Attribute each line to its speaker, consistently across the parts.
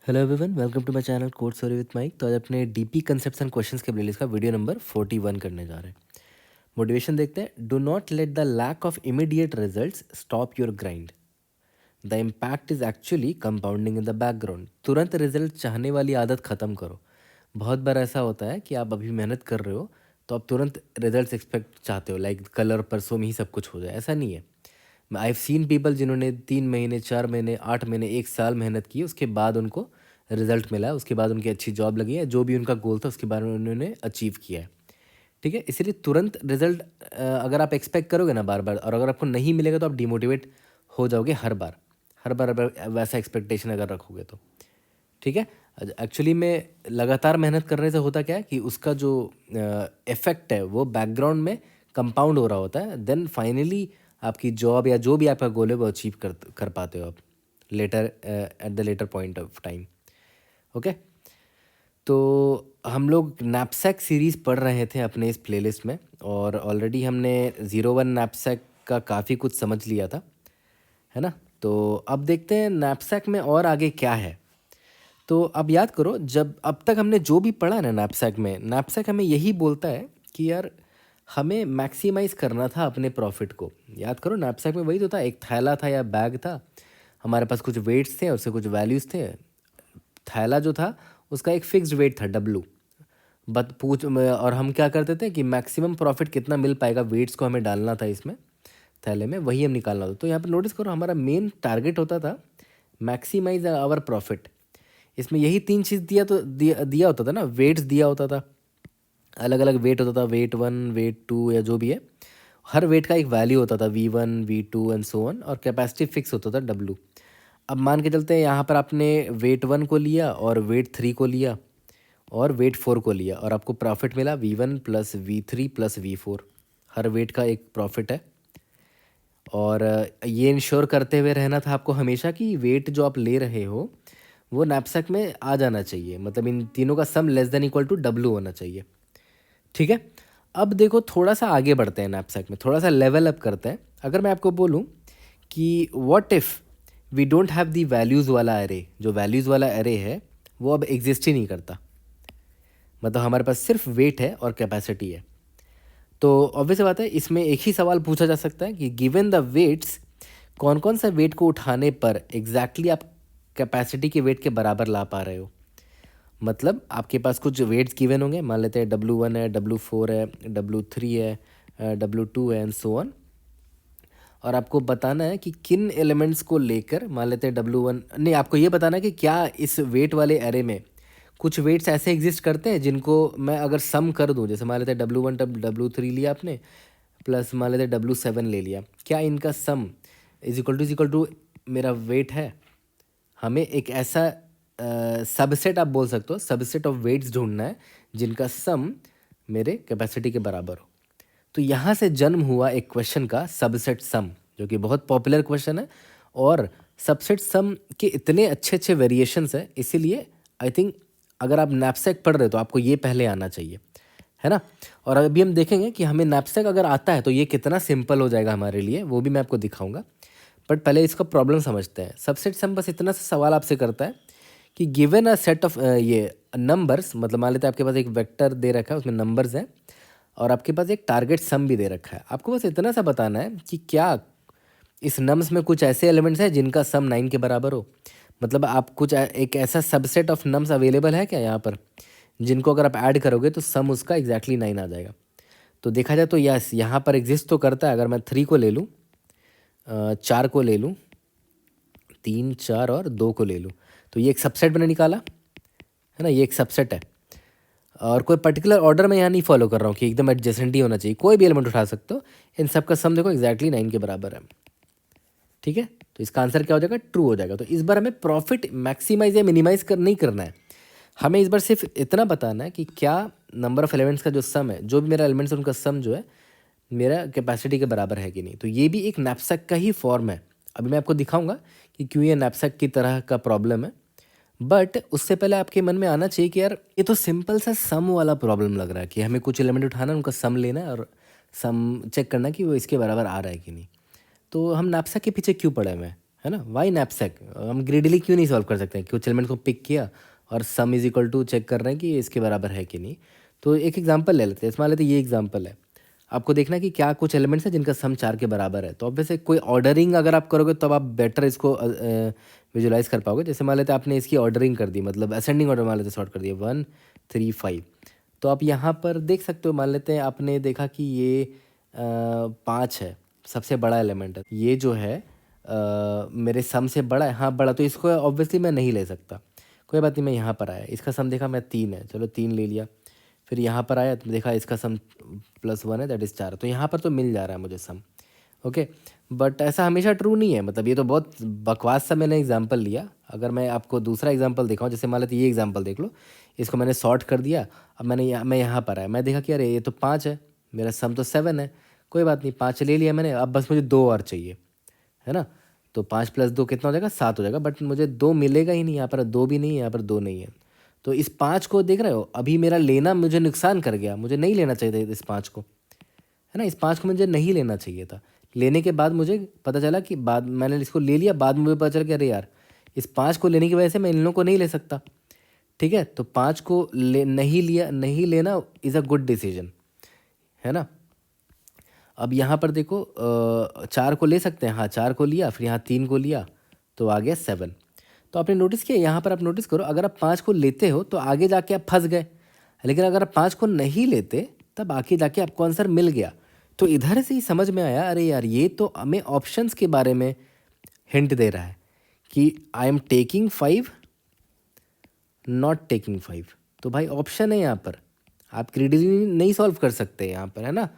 Speaker 1: Hello everyone, welcome to my channel code story with Mike. तो आज अपने DP concepts and questions के playlist का वीडियो नंबर 41 करने जा रहे हैं। मोटिवेशन देखते हैं। Do not let the lack of immediate results stop your grind. The impact is actually compounding in the background. तुरंत रिजल्ट चाहने वाली आदत ख़त्म करो। बहुत बार ऐसा होता है कि आप अभी मेहनत कर रहे हो तो आप तुरंत रिजल्ट्स एक्सपेक्ट चाहते हो, लाइक कल और परसों में ही सब कुछ हो जाए। ऐसा नहीं है। आई हैव सीन पीपल जिन्होंने 3 महीने, 4 महीने, 8 महीने, 1 साल मेहनत की, उसके बाद उनको रिजल्ट मिला है, उसके बाद उनकी अच्छी जॉब लगी है, जो भी उनका गोल था उसके बारे में उन्होंने अचीव किया है। ठीक है, इसीलिए तुरंत रिजल्ट अगर आप एक्सपेक्ट करोगे ना बार बार, और अगर आपको नहीं मिलेगा तो आप डिमोटिवेट हो जाओगे हर बार अगर वैसा एक्सपेक्टेशन अगर रखोगे तो। ठीक है, एक्चुअली में लगातार मेहनत करने से होता क्या है कि उसका जो इफेक्ट है वो बैकग्राउंड में कंपाउंड हो रहा होता है। देन फाइनली आपकी जॉब या जो भी आपका गोल है वो अचीव कर पाते हो आप later, at the later point of time. Okay, तो हम लोग नैपसैक सीरीज़ पढ़ रहे थे अपने इस प्लेलिस्ट में, और ऑलरेडी हमने 01 नैपसैक का काफ़ी कुछ समझ लिया था, है ना। तो अब देखते हैं नैपसैक में और आगे क्या है। तो अब याद करो, जब अब तक हमने जो भी पढ़ा ना नैपसैक में, नैपसैक हमें यही बोलता है कि यार हमें मैक्सिमाइज करना था अपने प्रॉफिट को। याद करो, नैपसैक में वही तो था, एक थैला था या बैग था, हमारे पास कुछ वेट्स थे, उससे कुछ वैल्यूज़ थे। थैला जो था उसका एक फिक्स्ड वेट था W। बट और हम क्या करते थे कि मैक्सिमम प्रॉफिट कितना मिल पाएगा, वेट्स को हमें डालना था इसमें थैले में, वही हम निकालना था। तो यहाँ पर नोटिस करो, हमारा मेन टारगेट होता था मैक्सिमाइज आवर प्रॉफिट। इसमें यही तीन चीज़ दिया होता था ना, वेट्स दिया होता था, अलग अलग वेट होता था, वेट 1, वेट 2 या जो भी है, हर वेट का एक वैल्यू होता था, V1, V2 and so on, और कैपेसिटी फिक्स होता था W। अब मान के चलते हैं यहाँ पर आपने वेट 1 को लिया और वेट 3 को लिया और वेट 4 को लिया, और आपको प्रॉफिट मिला V1 plus V3 plus V4। हर वेट का एक प्रॉफिट है, और ये इंश्योर करते हुए रहना था आपको हमेशा कि वेट जो आप ले रहे हो वो नैपसैक में आ जाना चाहिए, मतलब इन तीनों का sum less than equal to W होना चाहिए। ठीक है, अब देखो थोड़ा सा आगे बढ़ते हैं, नैपसैक में थोड़ा सा लेवल अप करते हैं। अगर मैं आपको बोलूँ कि what if we don't have the values वाला एरे, जो वैल्यूज़ वाला एरे है वो अब एग्जिस्ट ही नहीं करता, मतलब हमारे पास सिर्फ वेट है और कैपेसिटी है। तो ऑब्वियस बात है, इसमें एक ही सवाल पूछा जा सकता है कि गिवन द वेट्स, कौन कौन सा वेट को उठाने पर एग्जैक्टली आप कैपेसिटी के वेट के बराबर ला पा रहे हो। मतलब आपके पास कुछ वेट्स गिवन होंगे, मान लेते हैं W1 है, W4 है, W3 है, W2 है एंड सो ऑन, और आपको बताना है कि किन एलिमेंट्स को लेकर, मान लेते हैं W1, नहीं, आपको ये बताना है कि क्या इस वेट वाले एरे में कुछ वेट्स ऐसे एग्जिस्ट करते हैं जिनको मैं अगर सम कर दूं, जैसे मान लेते हैं W1 तब W3 लिया आपने, प्लस मान लेते हैं W7 ले लिया, क्या इनका सम इज इक्वल टू मेरा वेट है। हमें एक ऐसा सबसेट, आप बोल सकते हो सबसेट ऑफ वेट्स ढूंढना है जिनका सम मेरे कैपेसिटी के बराबर हो। तो यहाँ से जन्म हुआ एक क्वेश्चन का, सबसेट सम, जो कि बहुत पॉपुलर क्वेश्चन है, और सबसेट सम के इतने अच्छे अच्छे वेरिएशंस हैं, इसीलिए आई थिंक अगर आप नैपसैक पढ़ रहे हो तो आपको ये पहले आना चाहिए, है ना। और अभी हम देखेंगे कि हमें नैपसैक अगर आता है तो ये कितना सिंपल हो जाएगा हमारे लिए, वो भी मैं आपको दिखाऊंगा। बट पहले इसका प्रॉब्लम समझते हैं। सबसेट सम बस इतना सा सवाल आपसे करता है कि गिवन अ सेट ऑफ ये नंबर्स, मतलब मान लेते हैं आपके पास एक वेक्टर दे रखा है, उसमें नंबर्स हैं, और आपके पास एक टारगेट सम भी दे रखा है। आपको बस इतना सा बताना है कि क्या इस नम्स में कुछ ऐसे एलिमेंट्स हैं जिनका सम 9 के बराबर हो। मतलब आप कुछ एक ऐसा सबसेट ऑफ नम्स अवेलेबल है क्या यहाँ पर, जिनको अगर आप ऐड करोगे तो सम उसका एग्जैक्टली 9 आ जाएगा। तो देखा जाए तो यस, यहाँ पर एग्जिस्ट तो करता है। अगर मैं 3 को ले लूँ, 4 को ले लूँ, 3, 4 और 2 को ले लूँ, तो ये एक सबसेट मैंने निकाला, है ना, ये एक सबसेट है। और कोई पर्टिकुलर ऑर्डर मैं यहाँ नहीं फॉलो कर रहा हूँ कि एकदम एडजेसेंट ही होना चाहिए, कोई भी एलिमेंट उठा सकते हो। इन सब का सम देखो एग्जैक्टली 9 के बराबर है। ठीक है, तो इसका आंसर क्या हो जाएगा, ट्रू हो जाएगा। तो इस बार हमें प्रॉफिट मैक्सिमाइज या मिनिमाइज नहीं करना है, हमें इस बार सिर्फ इतना बताना है कि क्या नंबर ऑफ एलिमेंट्स का जो सम है, जो भी मेरा एलिमेंट्स है उनका सम जो है मेरा कैपेसिटी के बराबर है कि नहीं। तो ये भी एक नैपसैक का ही फॉर्म है। अभी मैं आपको दिखाऊंगा कि क्यों ये नैपसैक की तरह का प्रॉब्लम है। बट उससे पहले आपके मन में आना चाहिए कि यार ये तो सिंपल सा सम वाला प्रॉब्लम लग रहा है, कि हमें कुछ एलिमेंट उठाना है, उनका सम लेना है और सम चेक करना कि वो इसके बराबर आ रहा है कि नहीं। तो हम नैपसैक के पीछे क्यों पड़े हुए हैं, है ना। वाई नैपसैक, हम ग्रीडीली क्यों नहीं सॉल्व कर सकते हैं? कुछ एलिमेंट को पिक किया और sum is equal to check कर रहे हैं कि ये इसके बराबर है कि नहीं। तो एक एग्जांपल ले लेते हैं, इसमें लेते ये एग्जांपल है, आपको देखना है कि क्या कुछ एलिमेंट्स है जिनका सम 4 के बराबर है। तो ऑब्वियसली कोई ऑर्डरिंग अगर आप करोगे तब आप बेटर इसको विजुलाइज कर पाओगे। जैसे मान लेते हैं आपने इसकी ऑर्डरिंग कर दी, मतलब असेंडिंग ऑर्डर मान लेते सॉर्ट कर दिया 1 3 5। तो आप यहाँ पर देख सकते हो, मान लेते हैं आपने देखा कि ये 5 है, सबसे बड़ा एलिमेंट है। ये जो है मेरे सम से बड़ा है, हाँ बड़ा, तो इसको ऑब्वियसली मैं नहीं ले सकता। कोई बात नहीं, मैं यहाँ पर आया, इसका सम देखा मैं 3 है, चलो 3 ले लिया। फिर यहाँ पर आया तो देखा इसका सम +1 है, दैट इज़ 4। तो यहाँ पर तो मिल जा रहा है मुझे सम, ओके। बट ऐसा हमेशा ट्रू नहीं है, मतलब ये तो बहुत बकवास सा मैंने एग्जांपल लिया। अगर मैं आपको दूसरा एग्जांपल दिखाऊं, जैसे मान लेते ये एग्जांपल देख लो, इसको मैंने सॉर्ट कर दिया। अब मैं यहाँ पर आया, मैं देखा कि अरे ये तो 5 है, मेरा सम तो 7 है। कोई बात नहीं, 5 ले लिया मैंने, अब बस मुझे 2 और चाहिए, है ना। तो 5 + 2 कितना हो जाएगा? 7 हो जाएगा। बट मुझे 2 मिलेगा ही नहीं, यहाँ पर 2 भी नहीं है, यहाँ पर 2 नहीं है। तो इस 5 को देख रहे हो, अभी मेरा लेना मुझे नुकसान कर गया, मुझे नहीं लेना चाहिए था इस 5 को, है ना। इस 5 को मुझे नहीं लेना चाहिए था। लेने के बाद मुझे पता चला कि बाद मैंने इसको ले लिया, बाद में मुझे पता चला कि अरे यार इस 5 को लेने की वजह से मैं इन लोगों को नहीं ले सकता, ठीक है। तो 5 को नहीं लिया, नहीं लेना इज़ अ गुड डिसीजन, है ना। अब यहाँ पर देखो 4 को ले सकते हैं, हाँ 4 को लिया, फिर यहाँ 3 को लिया, तो आ गया 7। तो आपने नोटिस किया, यहाँ पर आप नोटिस करो, अगर आप 5 को लेते हो तो आगे जाके आप फंस गए, लेकिन अगर आप 5 को नहीं लेते तब आगे जाके आपको आंसर मिल गया। तो इधर से ही समझ में आया, अरे यार ये तो हमें ऑप्शंस के बारे में हिंट दे रहा है कि I am taking 5 not taking 5। तो भाई ऑप्शन है यहाँ पर, आप ग्रीडीली नहीं सॉल्व कर सकते यहाँ पर, है ना।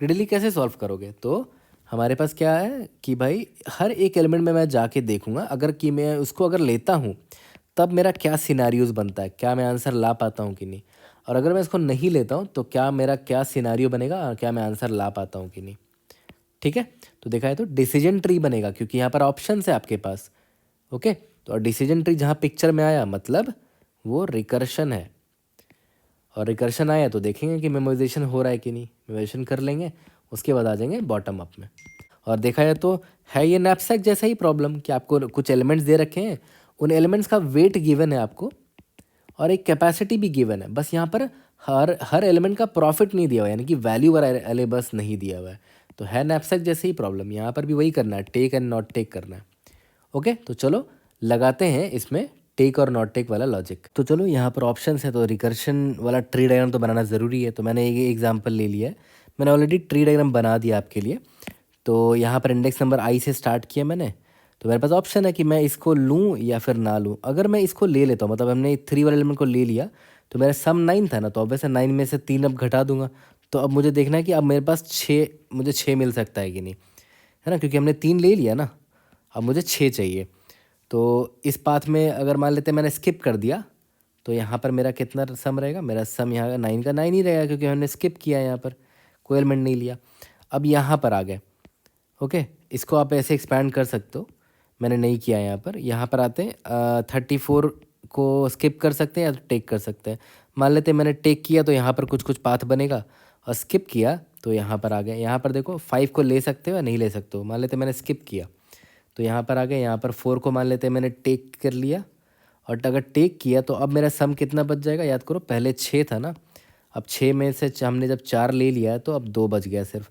Speaker 1: ग्रीडीली कैसे सॉल्व करोगे? तो हमारे पास क्या है कि भाई हर एक एलिमेंट में मैं जाके देखूंगा, अगर कि मैं उसको अगर लेता हूँ तब मेरा क्या सिनारियोज बनता है, क्या मैं आंसर ला पाता हूँ कि नहीं। और अगर मैं इसको नहीं लेता हूँ तो क्या मेरा क्या सिनारियो बनेगा, और क्या मैं आंसर ला पाता हूँ कि नहीं, ठीक है। तो देखा है तो डिसीजन ट्री बनेगा, क्योंकि यहाँ पर ऑप्शन है आपके पास, ओके। तो डिसीजन ट्री जहाँ पिक्चर में आया मतलब वो रिकर्शन है, और रिकर्शन आया तो देखेंगे कि मेमोराइजेशन हो रहा है कि नहीं, मेमोराइजेशन कर लेंगे, उसके बाद आ जाएंगे बॉटम अप में। और देखा जाए तो है ये नैपसैक जैसा ही प्रॉब्लम कि आपको कुछ एलिमेंट्स दे रखे हैं, उन एलिमेंट्स का वेट गिवन है आपको और एक कैपेसिटी भी गिवन है, बस यहाँ पर हर एलिमेंट का प्रॉफिट नहीं दिया हुआ है, यानी कि वैल्यू वाला बस नहीं दिया हुआ है। तो है नैपसैक जैसे ही प्रॉब्लम, यहाँ पर भी वही करना है, टेक एंड नॉट टेक करना है, ओके। तो चलो लगाते हैं इसमें टेक और नॉट टेक वाला लॉजिक। तो चलो यहाँ पर ऑप्शंस है, तो रिकर्शन वाला ट्री डायग्राम तो बनाना ज़रूरी है। तो मैंने एक एग्जांपल ले लिया है, मैंने ऑलरेडी ट्री डायग्राम बना दिया आपके लिए। तो यहाँ पर इंडेक्स नंबर आई से स्टार्ट किया मैंने, तो मेरे पास ऑप्शन है कि मैं इसको लूँ या फिर ना लूँ। अगर मैं इसको ले लेता हूँ, मतलब हमने 3 वाले एलिमेंट को ले लिया, तो मेरा सम 9 था ना, तो ऑब्वियसली 9 में से 3 अब घटा दूंगा। तो अब मुझे देखना है कि अब मेरे पास 6, मुझे 6 मिल सकता है कि नहीं, है ना, क्योंकि हमने 3 ले लिया ना, अब मुझे 6 चाहिए। तो इस पाथ में अगर मान लेते मैंने स्किप कर दिया, तो यहाँ पर मेरा कितना सम रहेगा? मेरा सम यहाँ 9 का 9 ही रहेगा, क्योंकि हमने स्किप किया, यहाँ पर कोई एलिमेंट नहीं लिया। अब यहाँ पर आ गए, ओके। इसको आप ऐसे एक्सपैंड कर सकते हो, मैंने नहीं किया यहाँ पर आते हैं 34 को स्किप कर सकते हैं या तो टेक कर सकते हैं। मान लेते हैं मैंने टेक किया तो यहाँ पर कुछ कुछ पाथ बनेगा, और स्किप किया तो यहाँ पर आ गए। यहाँ पर देखो 5 को ले सकते हो या नहीं ले सकते हो। मान लेते मैंने स्किप किया तो यहाँ पर आ गए, यहाँ पर 4 को मान लेते हैं मैंने टेक कर लिया, और अगर टेक किया तो अब मेरा सम कितना बच जाएगा? याद करो, पहले 6 था ना, अब 6 में से हमने जब 4 ले लिया तो अब 2 बच गया सिर्फ।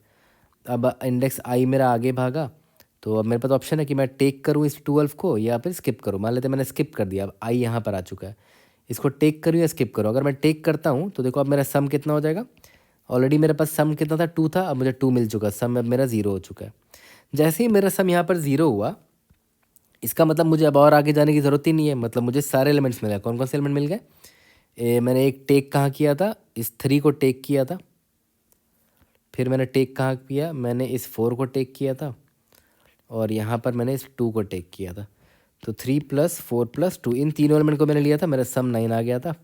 Speaker 1: अब इंडेक्स आई मेरा आगे भागा, तो अब मेरे पास ऑप्शन है कि मैं टेक करूँ इस 12 को या फिर स्किप करूँ। मान लेते मैंने स्किप कर दिया, अब आई यहाँ पर आ चुका है, इसको टेक करूँ या स्किप करूँ। अगर मैं टेक करता हूँ तो देखो अब मेरा सम कितना हो जाएगा? ऑलरेडी मेरे पास सम कितना था? 2 था, अब मुझे 2 मिल चुका, सम अब मेरा 0 हो चुका है। जैसे ही मेरा सम यहाँ पर 0 हुआ, इसका मतलब मुझे अब और आगे जाने की ज़रूरत ही नहीं है, मतलब मुझे सारे एलिमेंट्स मिल गए। कौन कौन से एलिमेंट मिल गए? मैंने एक टेक कहाँ किया था? इस 3 को टेक किया था। फिर मैंने टेक कहाँ किया? मैंने इस 4 को टेक किया था, और यहाँ पर मैंने इस 2 को टेक किया था। तो 3 + 4 + 2, इन तीनों एलिमेंट को मैंने लिया था, मेरा सम 9 आ गया था,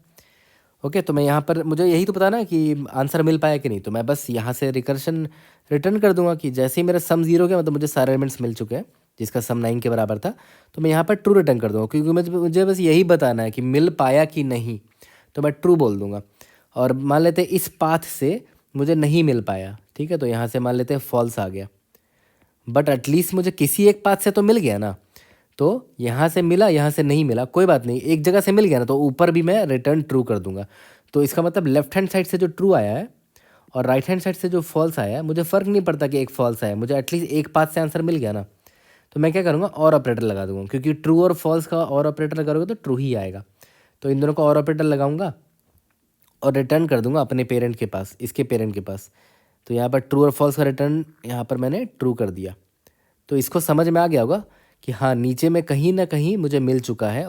Speaker 1: ओके। तो मैं यहाँ पर, मुझे यही तो पता ना कि आंसर मिल पाया कि नहीं, तो मैं बस यहाँ से रिकर्शन रिटर्न कर दूंगा कि जैसे ही मेरा सम 0 गया, मतलब मुझे सारे एलिमेंट्स मिल चुके हैं जिसका सम 9 के बराबर था, तो मैं यहाँ पर ट्रू रिटर्न कर दूंगा, क्योंकि मुझे बस यही बताना है कि मिल पाया कि नहीं, तो मैं ट्रू बोल दूंगा। और मान लेते हैं इस पाथ से मुझे नहीं मिल पाया, ठीक है, तो यहाँ से मान लेते हैं फॉल्स आ गया, बट एटलीस्ट मुझे किसी एक पाथ से तो मिल गया ना। तो यहाँ से मिला, यहाँ से नहीं मिला, कोई बात नहीं, एक जगह से मिल गया ना तो ऊपर भी मैं रिटर्न ट्रू कर दूंगा। तो इसका मतलब लेफ्ट हैंड साइड से जो ट्रू आया है और राइट हैंड साइड से जो फॉल्स आया है, मुझे फ़र्क नहीं पड़ता कि एक फॉल्स आया, मुझे एटलीस्ट एक पाथ से आंसर मिल गया ना। तो मैं क्या करूँगा, और ऑपरेटर लगा दूंगा, क्योंकि ट्रू और फॉल्स का और ऑपरेटर लगाओगे तो ट्रू ही आएगा। तो इन दोनों का और ऑपरेटर लगाऊंगा और रिटर्न कर दूंगा अपने पेरेंट के पास, इसके पेरेंट के पास। तो यहाँ पर ट्रू और फॉल्स का रिटर्न यहाँ पर मैंने ट्रू कर दिया। तो इसको समझ में आ गया होगा कि हाँ, नीचे में कहीं ना कहीं मुझे मिल चुका है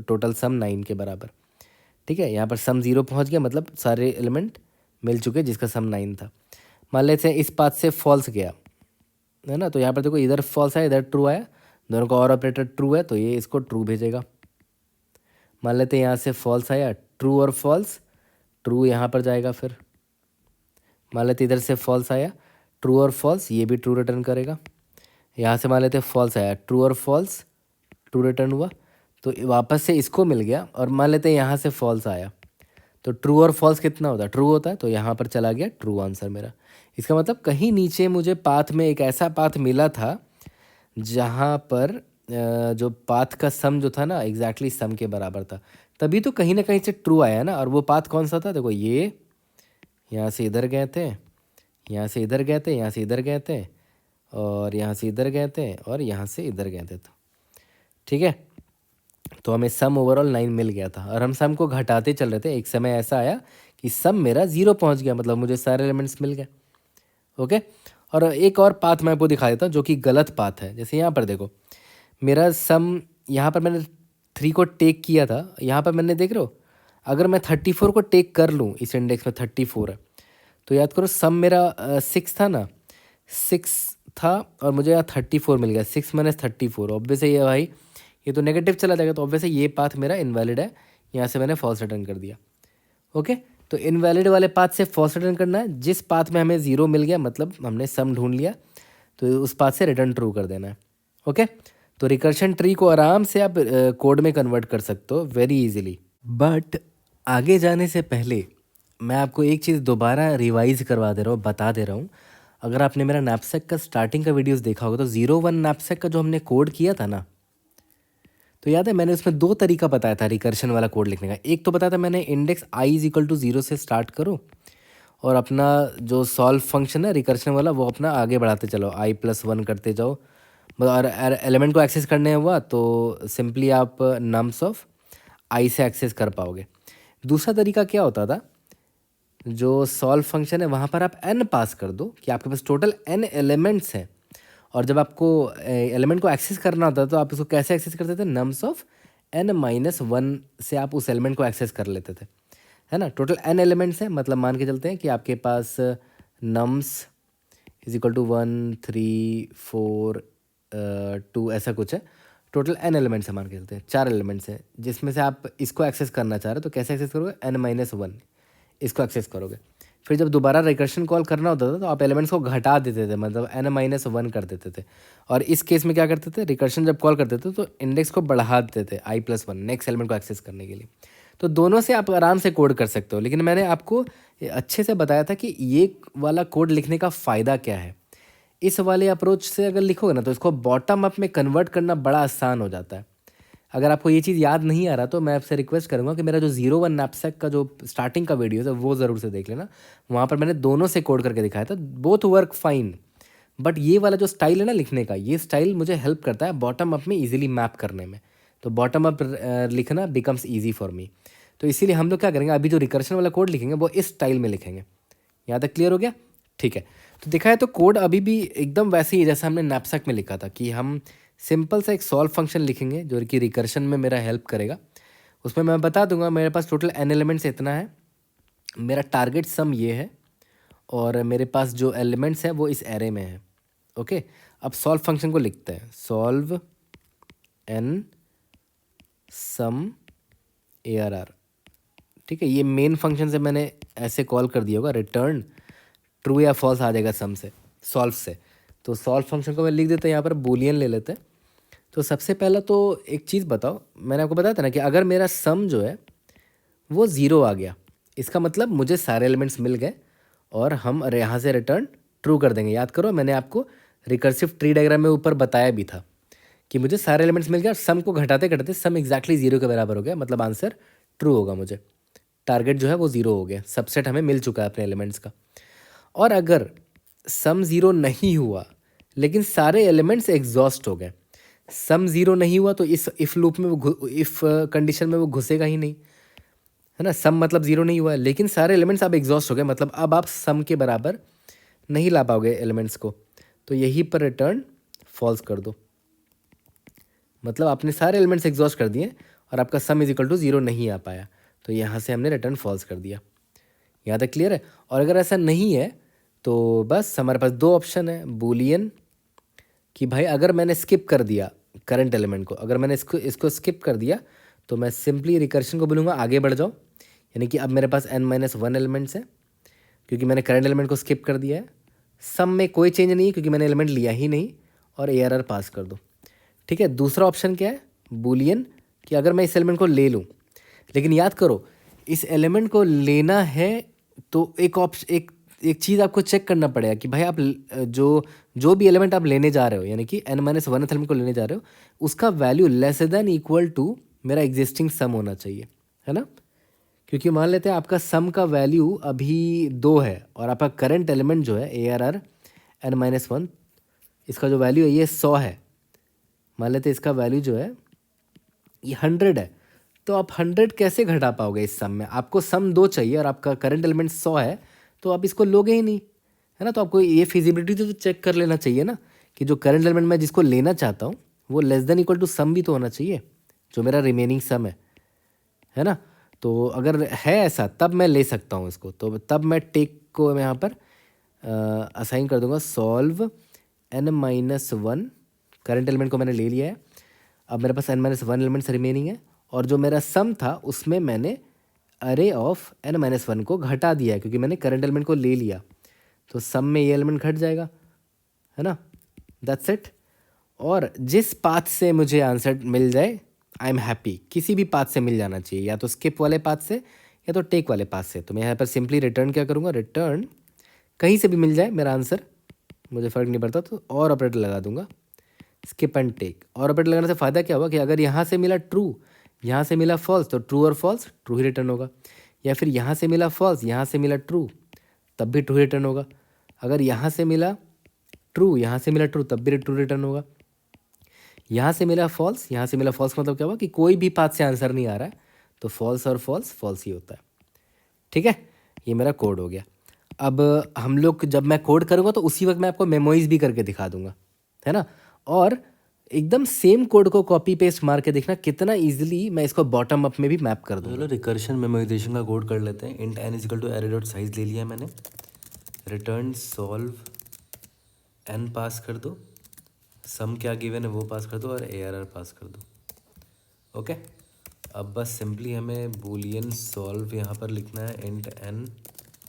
Speaker 1: टोटल सम 9 के बराबर। ठीक है, यहाँ पर सम 0 पहुँच गया, मतलब सारे एलिमेंट मिल चुके जिसका सम 9 था। मान लेते हैं इस पाथ से फॉल्स गया है ना, तो यहाँ पर देखो इधर फॉल्स आया, इधर ट्रू आया, दोनों का और ऑपरेटर ट्रू है तो ये इसको ट्रू भेजेगा। मान लेते हैं यहाँ से फॉल्स आया, ट्रू और फॉल्स, ट्रू यहाँ पर जाएगा। फिर मान लेते इधर से फॉल्स आया, ट्रू और फॉल्स, ये भी ट्रू रिटर्न करेगा। यहाँ से मान लेते फॉल्स आया, ट्रू और फॉल्स, ट्रू रिटर्न हुआ, तो वापस से इसको मिल गया। और मान लेते हैं यहाँ से फॉल्स आया, तो ट्रू और फॉल्स कितना होता है, ट्रू होता है, तो यहाँ पर चला गया ट्रू आंसर मेरा। इसका मतलब कहीं नीचे मुझे पाथ में एक ऐसा पाथ मिला था जहाँ पर जो पाथ का सम जो था ना एग्जैक्टली सम के बराबर था, तभी तो कहीं ना कहीं से ट्रू आया ना। और वो पाथ कौन सा था, देखो ये यहाँ से इधर गए थे, यहाँ से इधर गए थे, यहाँ से इधर गए थे, और यहाँ से इधर गए थे, और यहाँ से इधर गए थे। तो ठीक है, तो हमें सम ओवरऑल 9 मिल गया था और हम सम को घटाते चल रहे थे। एक समय ऐसा आया कि सम मेरा 0 पहुँच गया, मतलब मुझे सारे एलिमेंट्स मिल गए। ओके, और एक और पाथ मैं आपको दिखा देता हूँ जो कि गलत पाथ है। जैसे यहाँ पर देखो मेरा सम, यहाँ पर मैंने 3 को टेक किया था, यहाँ पर मैंने देख रहे हो, अगर मैं 34 को टेक कर लूँ, इस इंडेक्स में 34 है, तो याद करो सम मेरा 6 था ना, 6 था और मुझे यहाँ 34 मिल गया। 6 माइनस 34, ऑब्वियस है ये भाई, ये तो नेगेटिव चला जाएगा, तो ऑब्वियस है ये पाथ मेरा इनवैलिड है। यहाँ से मैंने फॉल्स रिटर्न कर दिया। ओके, तो इनवैलिड वाले पाथ से फॉल्स रिटर्न करना है। जिस पाथ में हमें 0 मिल गया, मतलब हमने सम ढूंढ लिया, तो उस पाथ से रिटर्न ट्रू कर देना है। ओके, तो रिकर्शन ट्री को आराम से आप कोड में कन्वर्ट कर सकते हो वेरी इजीली। बट आगे जाने से पहले मैं आपको एक चीज़ दोबारा रिवाइज करवा दे रहा हूँ, बता दे रहा हूँ। अगर आपने मेरा नैपसैक का स्टार्टिंग का वीडियोस देखा होगा तो 01 नैपसैक का जो हमने कोड किया था ना, तो याद है मैंने उसमें 2 तरीका बताया था रिकर्शन वाला कोड लिखने का। एक तो बताया था मैंने index i is equal to 0 से स्टार्ट करो और अपना जो सॉल्व फंक्शन है रिकर्शन वाला वो अपना आगे बढ़ाते चलो, i+1 करते जाओ। और एलिमेंट को एक्सेस करने हुआ तो सिंपली आप नम्स ऑफ i से एक्सेस कर पाओगे। दूसरा तरीका क्या होता था, जो सॉल्व फंक्शन है वहाँ पर आप n पास कर दो कि आपके पास टोटल n एलिमेंट्स हैं, और जब आपको एलिमेंट को एक्सेस करना होता है तो आप उसको कैसे एक्सेस करते थे, नम्स ऑफ n-1 से आप उस एलिमेंट को एक्सेस कर लेते थे, है ना। टोटल n एलिमेंट्स हैं, मतलब मान के चलते हैं कि आपके पास नम्स इज इक्वल टू 1 3 4 2 ऐसा कुछ है। टोटल n एलिमेंट्स है, मान के चलते हैं 4 एलिमेंट्स हैं, जिसमें से आप इसको एक्सेस करना चाह रहे हो तो कैसे एक्सेस करोगे, n-1 इसको एक्सेस करोगे। फिर जब दोबारा रिकर्शन कॉल करना होता था तो आप एलिमेंट्स को घटा देते थे, मतलब n-1 कर देते थे। और इस केस में क्या करते थे, रिकर्शन जब कॉल करते थे तो इंडेक्स को बढ़ा देते थे i+1 नेक्स्ट एलिमेंट को एक्सेस करने के लिए। तो दोनों से आप आराम से कोड कर सकते हो, लेकिन मैंने आपको अच्छे से बताया था कि ये वाला कोड लिखने का फ़ायदा क्या है। इस वाले अप्रोच से अगर लिखोगे ना तो इसको बॉटम अप में कन्वर्ट करना बड़ा आसान हो जाता है। अगर आपको ये चीज़ याद नहीं आ रहा तो मैं आपसे रिक्वेस्ट करूंगा कि मेरा जो 01 नैपसैक का जो स्टार्टिंग का वीडियो है वो ज़रूर से देख लेना। वहाँ पर मैंने दोनों से कोड करके दिखाया था, बोथ वर्क फाइन। बट ये वाला जो स्टाइल है ना लिखने का, ये स्टाइल मुझे हेल्प करता है बॉटम अप में इजीली मैप करने में। तो बॉटम अप लिखना बिकम्स ईजी फॉर मी। तो इसीलिए हम लोग क्या करेंगे, अभी जो रिकर्शन वाला कोड लिखेंगे वो इस स्टाइल में लिखेंगे। यहाँ तक क्लियर हो गया? ठीक है, तो दिखा है तो कोड अभी भी एकदम वैसे ही जैसा हमने नैपसैक में लिखा था कि हम सिंपल सा एक सॉल्व फंक्शन लिखेंगे जो कि रिकर्शन में मेरा हेल्प करेगा। उसमें मैं बता दूंगा मेरे पास टोटल n एलिमेंट्स इतना है, मेरा टारगेट सम ये है, और मेरे पास जो एलिमेंट्स हैं वो इस एरे में है। ओके, अब सॉल्व फंक्शन को लिखते हैं, सॉल्व n सम ARR। ठीक है, ये मेन फंक्शन से मैंने ऐसे कॉल कर दिया होगा, रिटर्न ट्रू या फॉल्स आ जाएगा सम से, सॉल्व से। तो सॉल्व फंक्शन को मैं लिख देता हूँ, यहाँ पर बूलियन ले लेते हैं। तो सबसे पहला तो एक चीज़ बताओ, मैंने आपको बताया था ना कि अगर मेरा सम जो है वो 0 आ गया, इसका मतलब मुझे सारे एलिमेंट्स मिल गए और हम यहाँ से रिटर्न ट्रू कर देंगे। याद करो मैंने आपको रिकर्सिव ट्री डायग्राम में ऊपर बताया भी था कि मुझे सारे एलिमेंट्स मिल गए और सम को घटाते घटाते सम एग्जैक्टली जीरो के बराबर हो गया, मतलब आंसर ट्रू होगा मुझे। टारगेट जो है वो जीरो हो गया, सबसेट हमें मिल चुका है अपने एलिमेंट्स का। और अगर सम जीरो नहीं हुआ लेकिन सारे एलिमेंट्स एग्जॉस्ट हो गए, सम जीरो नहीं हुआ तो इस इफ लूप में वो इफ कंडीशन में वो घुसेगा ही नहीं, है ना। सम मतलब जीरो नहीं हुआ लेकिन सारे एलिमेंट्स अब एग्जॉस्ट हो गए, मतलब अब आप सम के बराबर नहीं ला पाओगे एलिमेंट्स को, तो यहीं पर रिटर्न फॉल्स कर दो। मतलब आपने सारे एलिमेंट्स एग्जॉस्ट कर दिए और आपका sum is equal to zero नहीं आ पाया, तो यहाँ से हमने रिटर्न फॉल्स कर दिया। यहाँ तक क्लियर है। और अगर ऐसा नहीं है तो बस हमारे पास दो ऑप्शन है बूलियन, कि भाई अगर मैंने स्किप कर दिया करंट एलिमेंट को, अगर मैंने इसको स्किप कर दिया तो मैं सिंपली रिकर्शन को बोलूँगा आगे बढ़ जाओ, यानी कि अब मेरे पास n-1 एलिमेंट्स है क्योंकि मैंने करंट एलिमेंट को स्किप कर दिया है। सम में कोई चेंज नहीं है क्योंकि मैंने एलिमेंट लिया ही नहीं, और ARR पास कर दो। ठीक है, दूसरा ऑप्शन क्या है बूलियन, कि अगर मैं इस एलिमेंट को ले लूँ, लेकिन याद करो इस एलिमेंट को लेना है तो एक चीज़ आपको चेक करना पड़ेगा कि भाई आप जो भी एलिमेंट आप लेने जा रहे हो, यानी कि n-1 एलिमेंट को लेने जा रहे हो, उसका value less than equal to मेरा एग्जिस्टिंग सम होना चाहिए, है ना। क्योंकि मान लेते हैं आपका सम का वैल्यू अभी 2 है और आपका करंट एलिमेंट जो है ARR n-1, इसका जो वैल्यू है ये 100 है। मान लेते हैं इसका वैल्यू जो है ये 100 है, तो आप 100 कैसे घटा पाओगे इस सम में? आपको सम 2 चाहिए और आपका करंट एलिमेंट 100 है, तो आप इसको लोगे ही नहीं, है ना। तो आपको ये फिजिबिलिटी तो चेक कर लेना चाहिए ना कि जो करंट एलिमेंट मैं जिसको लेना चाहता हूँ वो लेस देन इक्वल टू सम भी तो होना चाहिए, जो मेरा रिमेनिंग सम है ना। तो अगर है ऐसा तब मैं ले सकता हूँ इसको, तो तब मैं टेक को मैं यहाँ पर असाइन कर दूंगा सॉल्व n-1, करंट एलिमेंट को मैंने ले लिया है, अब मेरे पास n-1 एलिमेंट्स रिमेनिंग है, और जो मेरा सम था उसमें मैंने अरे ऑफ n-1 को घटा दिया है क्योंकि मैंने करंट एलिमेंट को ले लिया, तो सम में ये एलिमेंट घट जाएगा, है ना। That's it. और जिस पाथ से मुझे आंसर मिल जाए आई एम हैप्पी, किसी भी पाथ से मिल जाना चाहिए, या तो स्किप वाले पाथ से या तो टेक वाले पाथ से। तो मैं यहाँ पर सिंपली रिटर्न क्या करूँगा, रिटर्न कहीं से भी मिल जाए मेरा आंसर मुझे फ़र्क नहीं पड़ता, तो और ऑपरेटर लगा दूंगा, स्किप एंड टेक। और ऑपरेटर लगाने से फ़ायदा क्या हुआ कि अगर यहाँ से मिला ट्रू, यहाँ से मिला फॉल्स, तो ट्रू और फॉल्स ट्रू ही रिटर्न होगा, या फिर यहाँ से मिला फॉल्स, यहाँ से मिला ट्रू, तब भी ट्रू रिटर्न होगा। अगर यहाँ से मिला ट्रू, यहाँ से मिला ट्रू, तब भी ट्रू रिटर्न होगा। यहाँ से मिला फॉल्स, यहाँ से मिला फॉल्स, मतलब क्या हुआ कि कोई भी पाथ से आंसर नहीं आ रहा है, तो फॉल्स और फॉल्स फॉल्स ही होता है। ठीक है, ये मेरा कोड हो गया। अब हम लोग जब मैं कोड करूँगा तो उसी वक्त मैं आपको मेमोइज भी करके दिखा दूंगा, है ना। और एकदम सेम कोड को कॉपी पेस्ट मार के देखना कितना इजीली मैं इसको बॉटम अप में भी मैप कर दूंगा।
Speaker 2: चलो रिकर्शन मेमोराइजेशन का कोड कर लेते हैं। Int n is equal to array dot size ले लिया मैंने, रिटर्न सॉल्व n पास कर दो, सम क्या गिवन है वो पास कर दो, और ARR पास कर दो। ओके, अब बस सिंपली हमें बूलियन सॉल्व यहाँ पर लिखना है, int n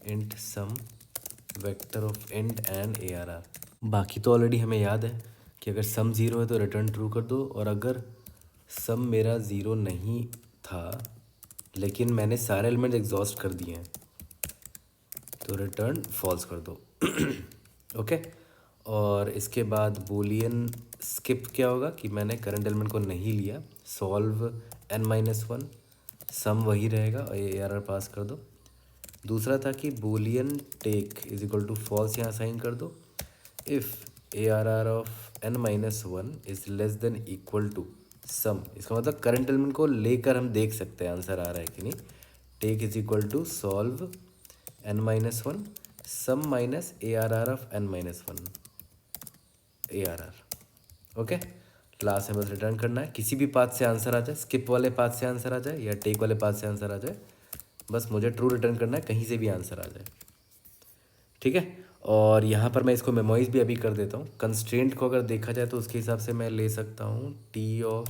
Speaker 2: int sum vector of int and ARR। बाकी तो ऑलरेडी हमें याद है कि अगर सम ज़ीरो है तो रिटर्न ट्रू कर दो, और अगर सम मेरा ज़ीरो नहीं था लेकिन मैंने सारे एलिमेंट एग्जॉस्ट कर दिए हैं तो रिटर्न फॉल्स कर दो। ओके, और इसके बाद बूलियन स्किप क्या होगा कि मैंने करंट एलिमेंट को नहीं लिया, सॉल्व n-1, सम वही रहेगा और ARR पास कर दो। दूसरा था कि Boolean take is equal to false यहाँ साइन कर दो, if ARR of n-1 is less than equal to sum, इसका मतलब करंट एलिमेंट को लेकर हम देख सकते हैं आंसर आ रहा है कि नहीं। Take is equal to solve n-1 sum minus ARR of n-1 ARR। Okay, last में बस रिटर्न करना है, किसी भी पाथ से आंसर आ जाए, स्किप वाले पाथ से आंसर आ जाए या टेक वाले पाथ से आंसर आ जाए, बस मुझे ट्रू रिटर्न करना है, कहीं से भी आंसर आ जाए। ठीक है, और यहाँ पर मैं इसको मेमोइज भी अभी कर देता हूँ। कंस्ट्रेंट को अगर देखा जाए तो उसके हिसाब से मैं ले सकता हूँ T ऑफ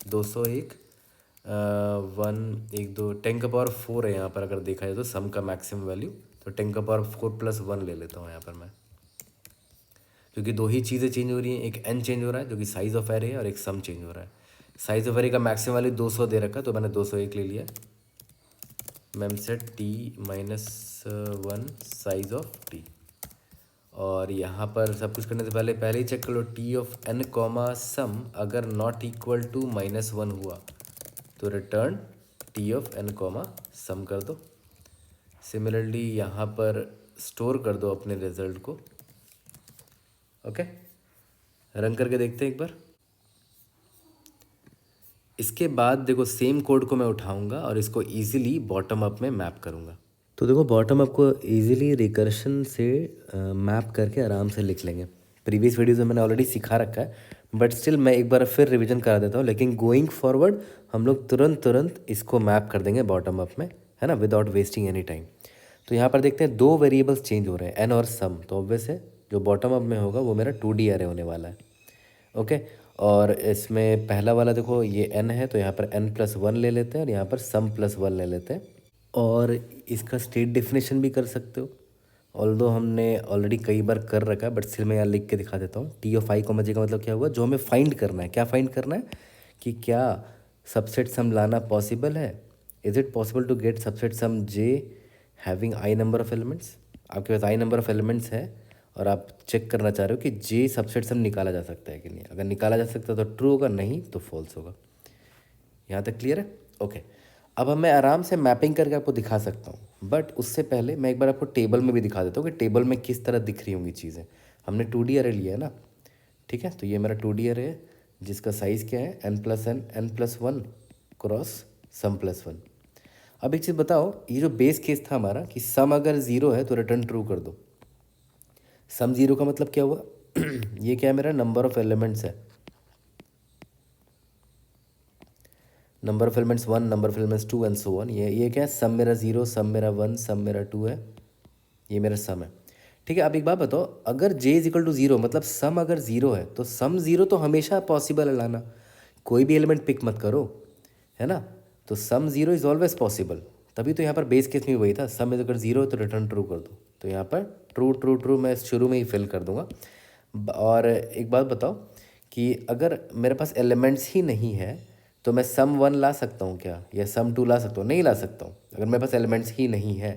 Speaker 2: 201 1 1 2 10 का पावर 4 है यहाँ पर, अगर देखा जाए तो सम का मैक्सिमम वैल्यू, तो 10 का पावर 4 प्लस 1 ले लेता हूँ यहाँ पर मैं, क्योंकि दो ही चीज़ें चेंज हो रही हैं, एक n चेंज हो रहा है जो कि साइज़ ऑफ एरे है, और एक सम चेंज हो रहा है। साइज़ ऑफ एरे का मैक्सिमम वैल्यू 200 दे रखा, तो मैंने 201 ले लिया। Ma'am set T -1 size of T, और यहाँ पर सब कुछ करने से पहले पहले ही चेक कर लो T of N comma sum अगर नॉट इक्वल टू -1 हुआ तो return T of N comma sum कर दो। सिमिलरली यहाँ पर स्टोर कर दो अपने रिजल्ट को। ओके, रन करके देखते हैं एक बार। इसके बाद देखो सेम कोड को मैं उठाऊंगा और इसको इजीली बॉटम अप में मैप करूंगा। तो देखो बॉटम अप को इजीली रिकर्शन से मैप करके आराम से लिख लेंगे। प्रीवियस वीडियोज़ में मैंने ऑलरेडी सिखा रखा है, बट स्टिल मैं एक बार फिर रिवीजन करा देता हूँ। लेकिन गोइंग फॉरवर्ड हम लोग तुरंत इसको मैप कर देंगे बॉटम अप में, है ना, विदाउट वेस्टिंग एनी टाइम। तो यहाँ पर देखते हैं दो वेरिएबल्स चेंज हो रहे हैं, एन और सम। तो ऑब्वियस है जो बॉटम अप में होगा वो मेरा 2D अरे होने वाला है। ओके, और इसमें पहला वाला देखो ये n है, तो यहाँ पर n+1 ले लेते हैं और यहाँ पर sum+1 ले लेते हैं। और इसका स्टेट डेफिनेशन भी कर सकते हो, ऑल्दो हमने ऑलरेडी कई बार कर रखा है, बट स्टिल मैं यहाँ लिख के दिखा देता हूँ। T of I comma J का मतलब क्या हुआ, जो हमें फाइंड करना है। क्या फाइंड करना है कि क्या सबसेट सम लाना पॉसिबल है। Is it possible to get subset sum J having I number of elements. आपके पास आई नंबर ऑफ एलिमेंट्स है और आप चेक करना चाह रहे हो कि जे सबसेट सम निकाला जा सकता है कि नहीं। अगर निकाला जा सकता है तो ट्रू होगा, नहीं तो फॉल्स होगा। यहाँ तक क्लियर है? ओके, अब मैं आराम से मैपिंग करके आपको दिखा सकता हूँ, बट उससे पहले मैं एक बार आपको टेबल में भी दिखा देता हूँ कि टेबल में किस तरह दिख रही होंगी चीज़ें। हमने 2D अरे लिया है ना, ठीक है। तो ये मेरा 2D अरे है जिसका साइज़ क्या है n+1 क्रॉस sum+1। अब एक चीज़ बताओ, ये जो बेस केस था हमारा कि सम अगर 0 है तो रिटर्न ट्रू कर दो। सम 0 का मतलब क्या हुआ ये क्या है, मेरा नंबर ऑफ एलिमेंट्स है। Number of elements 1, number of elements 2 and so on. ये क्या है, सम मेरा 0, सम मेरा 1, सम मेरा 2 है, ये मेरा सम है। ठीक है, अब एक बात बताओ, अगर j इक्वल टू 0 मतलब सम अगर 0 है तो सम 0 तो हमेशा पॉसिबल है लाना। कोई भी एलिमेंट पिक मत करो, है ना। तो सम 0 इज़ ऑलवेज पॉसिबल। तभी तो यहाँ पर बेस केस में वही था, सम अगर 0 है तो रिटर्न ट्रू कर दो। तो यहाँ पर ट्रू ट्रू ट्रू मैं शुरू में ही फिल कर दूंगा। और एक बात बताओ कि अगर मेरे पास एलिमेंट्स ही नहीं है तो मैं सम 1 ला सकता हूँ क्या, या सम 2 ला सकता हूँ? नहीं ला सकता हूँ। अगर मेरे पास एलिमेंट्स ही नहीं है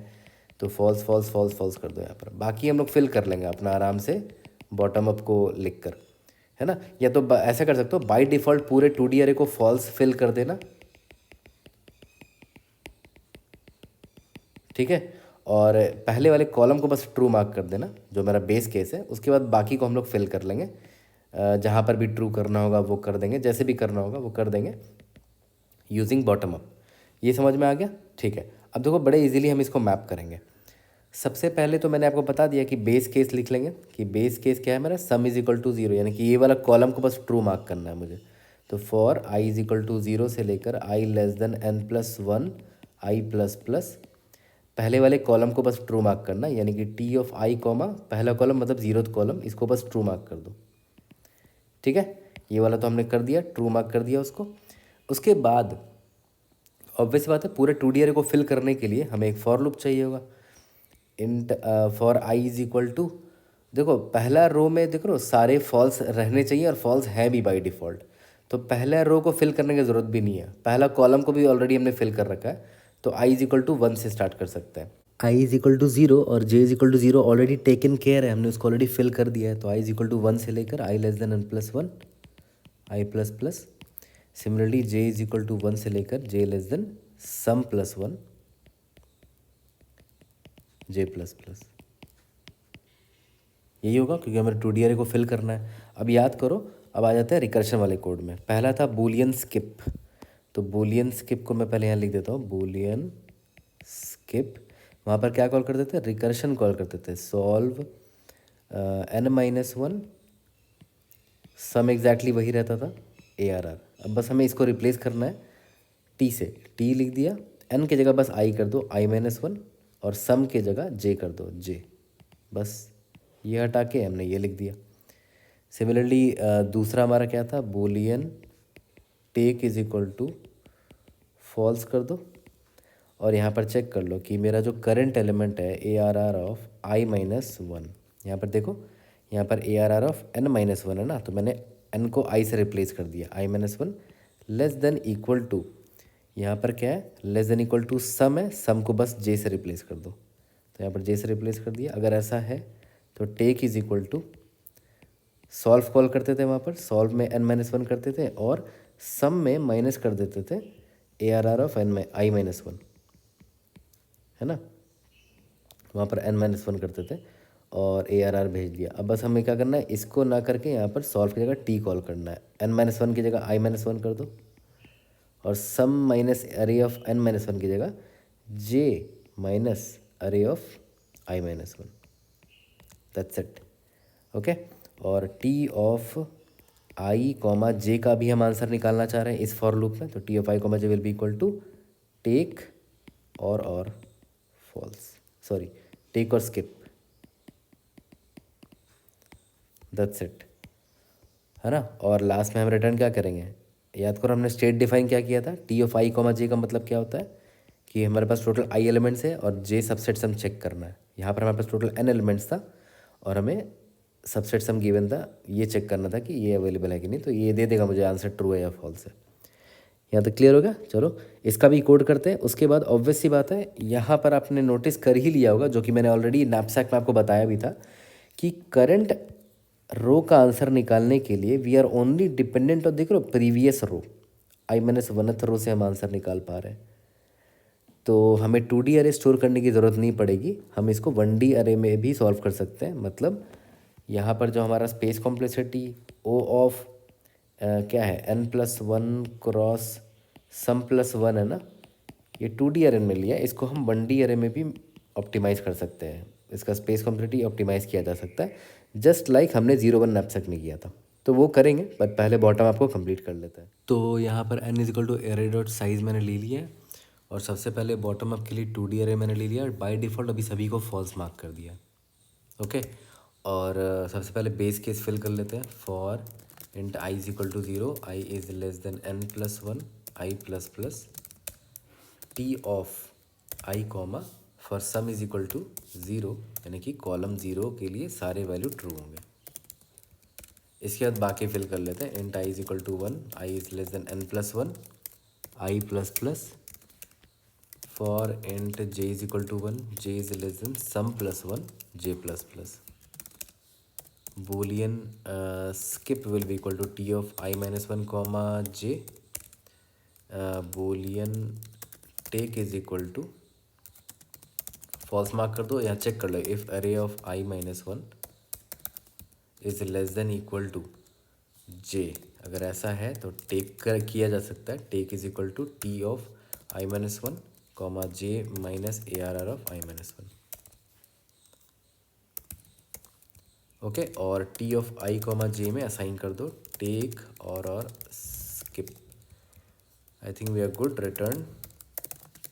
Speaker 2: तो फॉल्स फॉल्स फॉल्स फॉल्स कर दो यहाँ पर। बाकी हम लोग फिल कर लेंगे अपना आराम से बॉटम अप को लिख कर, है ना। या तो ऐसा कर सकते हो, बाय डिफ़ॉल्ट पूरे 2D अरे को फॉल्स फिल कर देना, ठीक है। और पहले वाले कॉलम को बस ट्रू मार्क कर देना जो मेरा बेस केस है। उसके बाद बाकी को हम लोग फिल कर लेंगे, जहाँ पर भी ट्रू करना होगा वो कर देंगे, जैसे भी करना होगा वो कर देंगे यूजिंग बॉटम अप। ये समझ में आ गया? ठीक है। अब देखो बड़े इजीली हम इसको मैप करेंगे। सबसे पहले तो मैंने आपको बता दिया कि बेस केस लिख लेंगे कि बेस केस क्या है मेरा, सम इज इक्वल टू 0, यानी कि ये वाला कॉलम को बस ट्रू मार्क करना है मुझे। तो for I is equal to 0 से लेकर i<n+1 i++ पहले वाले कॉलम को बस ट्रू मार्क करना, यानी कि टी ऑफ आई कॉमा पहला कॉलम मतलब 0th कॉलम, इसको बस ट्रू मार्क कर दो, ठीक है। ये वाला तो हमने कर दिया, ट्रू मार्क कर दिया उसको। उसके बाद ऑब्वियस बात है पूरे 2D अरे को फिल करने के लिए हमें एक फॉर लूप चाहिए होगा। Int for I is equal to, देखो पहला रो में देख रो सारे फॉल्स रहने चाहिए और फॉल्स है भी बाय डिफ़ॉल्ट। तो पहला रो को फिल करने की ज़रूरत भी नहीं है, पहला कॉलम को भी ऑलरेडी हमने फिल कर रखा है। तो आई इज इक्वल टू 1 से स्टार्ट कर सकते हैं। आई इज इक्वल टू 0 और J is equal to 0 already taken care है, हमने उसको ऑलरेडी फिल कर दिया है। तो आई इज इक्वल टू 1 से लेकर i<n+1 i++। Similarly J is equal to 1 से लेकर j sum+1 j++। यही होगा क्योंकि हमें 2D अरे को फिल करना है। अब याद करो, अब आ जाते हैं रिकर्शन वाले कोड में। पहला था बूलियन स्किप, तो बूलियन स्किप को मैं पहले यहाँ लिख देता हूँ, बूलियन स्किप। वहाँ पर क्या कॉल करते थे, रिकर्शन कॉल करते थे, सॉल्व n-1 सम एग्जैक्टली वही रहता था ARR। अब बस हमें इसको रिप्लेस करना है t से, t लिख दिया, n की जगह बस i कर दो i-1 और सम की जगह j कर दो j, बस ये हटा के हमने ये लिख दिया। सिमिलरली दूसरा हमारा क्या था, boolean take is equal to false कर दो और यहाँ पर चेक कर लो कि मेरा जो करंट एलिमेंट है ARR ऑफ i-1, यहाँ पर देखो यहाँ पर ARR ऑफ n-1 है ना, तो मैंने n को i से रिप्लेस कर दिया, i-1 less than equal to, यहाँ पर क्या है, लेस देन इक्वल टू सम है, सम को बस j से रिप्लेस कर दो। तो यहाँ पर j से रिप्लेस कर दिया। अगर ऐसा है
Speaker 1: तो take is equal to solve call करते थे वहाँ पर, सॉल्व में n-1 करते थे और सम में माइनस कर देते थे ARR ऑफ i-1, है ना। वहाँ पर n-1 करते थे और ARR भेज दिया। अब बस हमें क्या करना है, इसको ना करके यहाँ पर सॉल्व की जगह t कॉल करना है। n-1 की जगह i-1 कर दो और सम माइनस अरे ऑफ n-1 की जगह j minus array of i-1, that's it. Okay, और t of i comma j का भी हम आंसर निकालना चाह रहे हैं इस फॉर लूप में। तो t of i comma j will be equal to take और फॉल्स, सॉरी टेक और स्किप, दैट्स इट, है ना। और लास्ट में हम रिटर्न क्या करेंगे, याद करो हमने स्टेट डिफाइन क्या किया था। T of I comma J का मतलब क्या होता है कि हमारे पास टोटल आई एलिमेंट्स है और जे सबसेट सम चेक करना है। यहाँ पर हमारे पास टोटल एन एलिमेंट्स था और हमें सबसेट सम गिवन था, ये चेक करना था कि ये अवेलेबल है कि नहीं। तो ये दे देगा मुझे आंसर ट्रू है या फॉल्स है। यहाँ तक क्लियर हो गया। चलो इसका भी कोड करते हैं। उसके बाद ऑब्वियस सी बात है, यहाँ पर आपने नोटिस कर ही लिया होगा, जो कि मैंने ऑलरेडी नैपसैक में आपको बताया भी था, कि करंट रो का आंसर निकालने के लिए वी आर ओनली डिपेंडेंट और देख लो प्रीवियस रो, i-1th रो से हम आंसर निकाल पा रहे हैं। तो हमें 2D अरे स्टोर करने की ज़रूरत नहीं पड़ेगी, हम इसको 1D अरे में भी सॉल्व कर सकते हैं। मतलब यहाँ पर जो हमारा स्पेस कॉम्प्लेक्सिटी ओ ऑफ क्या है n+1 क्रॉस सम+1 है ना, ये 2D अरे में लिया, इसको हम 1D अरे में भी ऑप्टिमाइज़ कर सकते हैं। इसका स्पेस कॉम्प्लेक्सिटी ऑप्टिमाइज़ किया जा सकता है, जस्ट लाइक हमने 0-1 नैपसैक में किया था। तो वो करेंगे, पर पहले बॉटम आपको कंप्लीट कर लेते हैं।
Speaker 2: तो यहाँ पर n is equal to array dot size मैंने ले लिया है और सबसे पहले बॉटम अप के लिए 2D अरे मैंने ले लिया और बाय डिफ़ॉल्ट अभी सभी को फॉल्स मार्क कर दिया। ओके, और सबसे पहले बेस केस फिल कर लेते हैं। For int i is equal to 0, i is less than n+1 i plus plus T of i comma for sum is equal to 0, यानी कि कॉलम 0 के लिए सारे वैल्यू ट्रू होंगे। इसके बाद बाकी फिल कर लेते हैं। Int i is equal to 1, i is less than n+1 i plus plus for int j is equal to 1, j is less than sum+1 j plus plus. boolean skip will be equal to t of i-1 comma j, boolean take is equal to false mark कर दो। यहाँ check कर लो, if array of i-1 is less than equal to j, अगर ऐसा है तो take किया जा सकता है। Take is equal to T of i-1 comma j minus ARR of i-1। Okay, और T of i comma J में असाइन कर दो टेक और skip. I think we are good. Return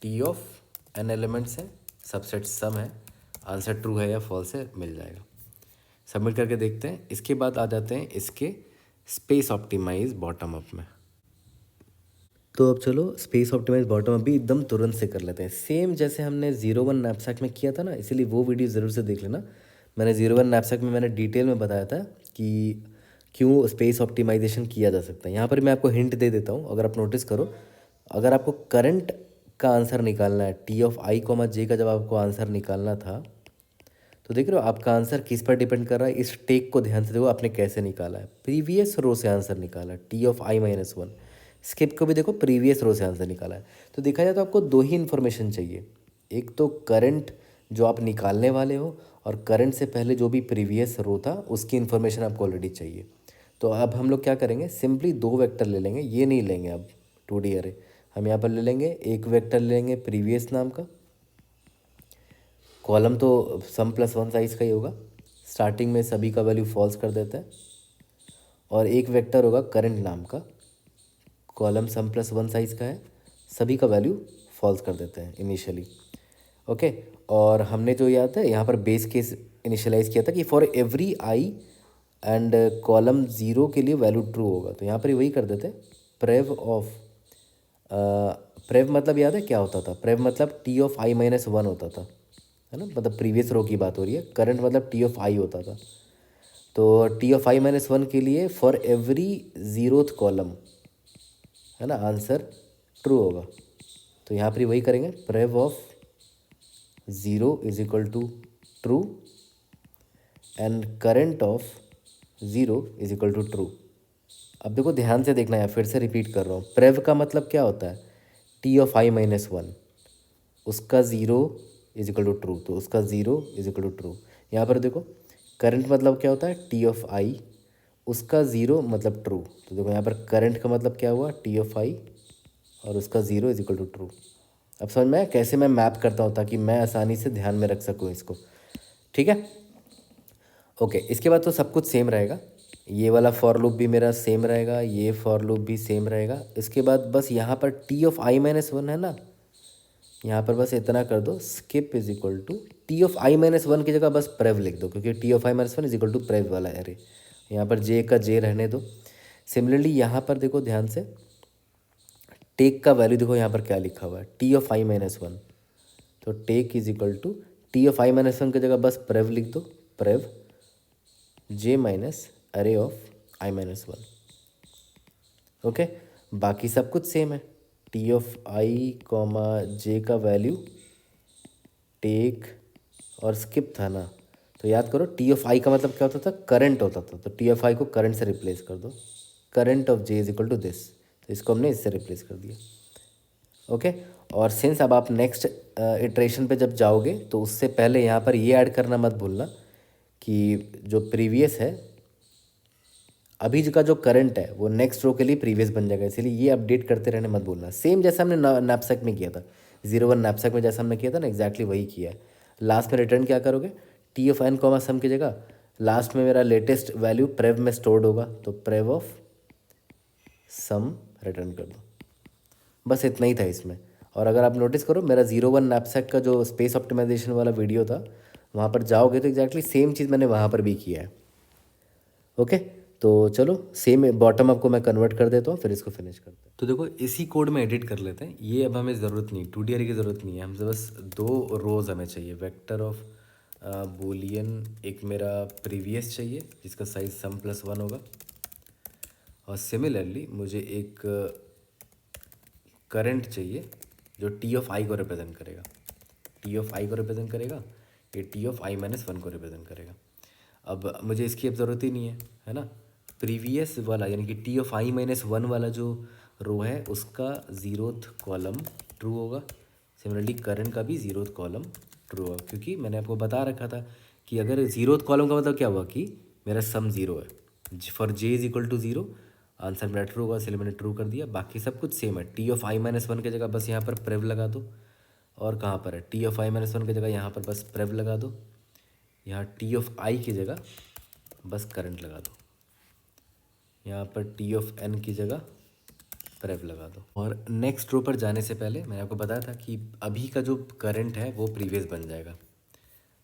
Speaker 2: T of n elements है, subset sum है, answer true है या false है मिल जाएगा। सबमिट करके देखते हैं। इसके बाद आ जाते हैं इसके स्पेस ऑप्टिमाइज बॉटम अप में।
Speaker 1: तो अब चलो स्पेस ऑप्टिमाइज बॉटम अप भी एकदम तुरंत से कर लेते हैं, सेम जैसे हमने 0-1 नैपसैक में किया था ना। इसीलिए वो वीडियो ज़रूर से देख लेना। मैंने 0-1 नैपसैक में मैंने डिटेल में बताया था कि क्यों स्पेस ऑप्टिमाइजेशन किया जा सकता है। यहाँ पर मैं आपको हिंट दे देता हूँ, अगर आप नोटिस करो, अगर आपको करंट का आंसर निकालना है, T of I comma J का जब आपको आंसर निकालना था, तो देख रहे हो आपका आंसर किस पर डिपेंड कर रहा है। इस टेक को ध्यान से देखो, आपने कैसे निकाला है, प्रीवियस रो से आंसर निकाला, टी ऑफ i-1। स्किप को भी देखो, प्रीवियस रो से आंसर निकाला है। तो देखा जाए तो आपको दो ही इन्फॉर्मेशन चाहिए, एक तो करंट जो आप निकालने वाले हो, और करंट से पहले जो भी प्रीवियस रो था उसकी इन्फॉर्मेशन आपको ऑलरेडी चाहिए। तो अब हम लोग क्या करेंगे, सिंपली दो वेक्टर ले लेंगे, ये नहीं लेंगे अब 2D अरे। हम यहाँ पर ले लेंगे एक वेक्टर ले लेंगे प्रीवियस नाम का, कॉलम तो sum+1 साइज़ का ही होगा, स्टार्टिंग में सभी का वैल्यू फॉल्स कर देता है, और एक वेक्टर होगा करंट नाम का, कॉलम sum+1 साइज़ का है, सभी का वैल्यू फॉल्स कर देते हैं इनिशियली। ओके, और हमने जो याद है यहाँ पर बेस केस इनिशियलाइज किया था कि for every I and column 0 के लिए वैल्यू ट्रू होगा। तो यहाँ पर वही कर देते हैं, प्रेव ऑफ, प्रेव मतलब याद है क्या होता था, प्रेव मतलब टी ऑफ i-1 होता था, है ना, मतलब प्रीवियस रो की बात हो रही है। करंट मतलब टी ऑफ आई होता था। तो टी ऑफ i-1 के लिए फॉर एवरी 0th कॉलम, है ना, आंसर ट्रू होगा। तो यहाँ पर वही करेंगे, prev of 0 is equal to true and current of 0 is equal to true. अब देखो ध्यान से देखना है, फिर से रिपीट कर रहा हूँ। प्रेव का मतलब क्या होता है, T of I minus one, उसका 0 इज इक्वल टू ट्रू, तो उसका 0 इज इक्वल टू ट्रू। यहाँ पर देखो करंट मतलब क्या होता है, टी ऑफ आई, उसका 0 मतलब ट्रू, तो देखो यहाँ पर करंट का मतलब क्या हुआ, टी ऑफ आई और उसका 0 इज इक्वल टू ट्रू। अब समझ में आया कैसे मैं मैप करता हूँ, ताकि मैं आसानी से ध्यान में रख सकूँ इसको। ठीक है, ओके। इसके बाद तो सब कुछ सेम रहेगा, ये वाला फॉर लूप भी मेरा सेम रहेगा, ये फॉर लूप भी सेम रहेगा। इसके बाद बस यहाँ पर T of I minus one है ना, यहाँ पर बस इतना कर दो, skip is equal to T of I minus one की जगह बस प्रेव लिख दो, क्योंकि T of I minus one is equal to prev वाला एरे, यहाँ पर जे का जे रहने दो। सिमिलरली यहाँ पर देखो ध्यान से, टेक का वैल्यू देखो यहाँ पर क्या लिखा हुआ है, T of I minus one, तो take is equal to T of I minus one की जगह बस प्रेव लिख दो, prev J minus array of I minus one. Okay, बाकी सब कुछ सेम है, T of I comma J का वैल्यू टेक और स्किप था ना, तो याद करो टी ऑफ आई का मतलब क्या होता था, करंट होता था, तो टी ऑफ आई को करंट से रिप्लेस कर दो, current of J is equal to this, तो इसको हमने इससे रिप्लेस कर दिया। ओके, और सिंस अब आप नेक्स्ट इटरेशन पे जब जाओगे तो उससे पहले यहाँ पर ये ऐड करना मत भूलना कि जो प्रीवियस है, अभी का जो करंट है वो नेक्स्ट रो के लिए प्रीवियस बन जाएगा, इसीलिए ये अपडेट करते रहने मत भूलना। सेम जैसा हमने नैपसैक में किया था, 01 नैपसैक में जैसा हमने किया था ना, एग्जैक्टली वही किया है। लास्ट में रिटर्न क्या करोगे, टी ऑफ एन कॉमा सम की जगह लास्ट में मेरा लेटेस्ट वैल्यू प्रेव में स्टोर्ड होगा, तो प्रेव ऑफ सम रिटर्न कर दो, बस इतना ही था इसमें। और अगर आप नोटिस करो मेरा 01 नैपसैक का जो स्पेस ऑप्टिमाइजेशन वाला वीडियो था, वहाँ पर जाओगे तो एग्जैक्टली सेम चीज़ मैंने वहाँ पर भी किया है। ओके, तो चलो सेम बॉटम अप को मैं कन्वर्ट कर देता हूँ, फिर इसको फिनिश करते हैं।
Speaker 2: तो देखो इसी कोड में एडिट कर लेते हैं, ये अब हमें ज़रूरत नहीं, 2D अरे की ज़रूरत नहीं है, हमसे बस 2 रोज़ हमें चाहिए। वेक्टर ऑफ बूलियन एक मेरा प्रीवियस चाहिए जिसका साइज सम प्लस 1 होगा, और सिमिलरली मुझे एक करंट चाहिए जो टी ऑफ आई को रिप्रेजेंट करेगा, टी ऑफ आई को रिप्रेजेंट करेगा, ये T of I minus one को रिप्रेजेंट करेगा। अब मुझे इसकी अब ज़रूरत ही नहीं है ना, प्रीवियस वाला यानी कि T of I minus one वाला जो रो है उसका 0th कॉलम ट्रू होगा, सिमिलरली करंट का भी 0th कॉलम ट्रू होगा, क्योंकि मैंने आपको बता रखा था कि अगर 0th कॉलम का मतलब क्या हुआ कि मेरा सम 0 है, for J is equal to 0, answer मेरा ट्रू होगा, इसलिए मैंने ट्रू कर दिया। बाकी सब कुछ सेम है, T of I minus one की जगह बस यहाँ पर प्रेव लगा दो, और कहाँ पर है T of I minus one की जगह यहाँ पर बस प्रेव लगा दो, यहाँ टी ऑफ आई की जगह बस करंट लगा दो, यहाँ पर टी ऑफ एन की जगह प्रेव लगा दो। और नेक्स्ट रो पर जाने से पहले मैंने आपको बताया था कि अभी का जो करंट है वो प्रीवियस बन जाएगा।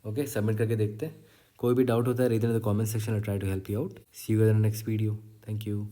Speaker 2: ओके, सबमिट करके देखते हैं। कोई भी डाउट होता है read in the comment section, I try to help you out. See you in the next video, thank you.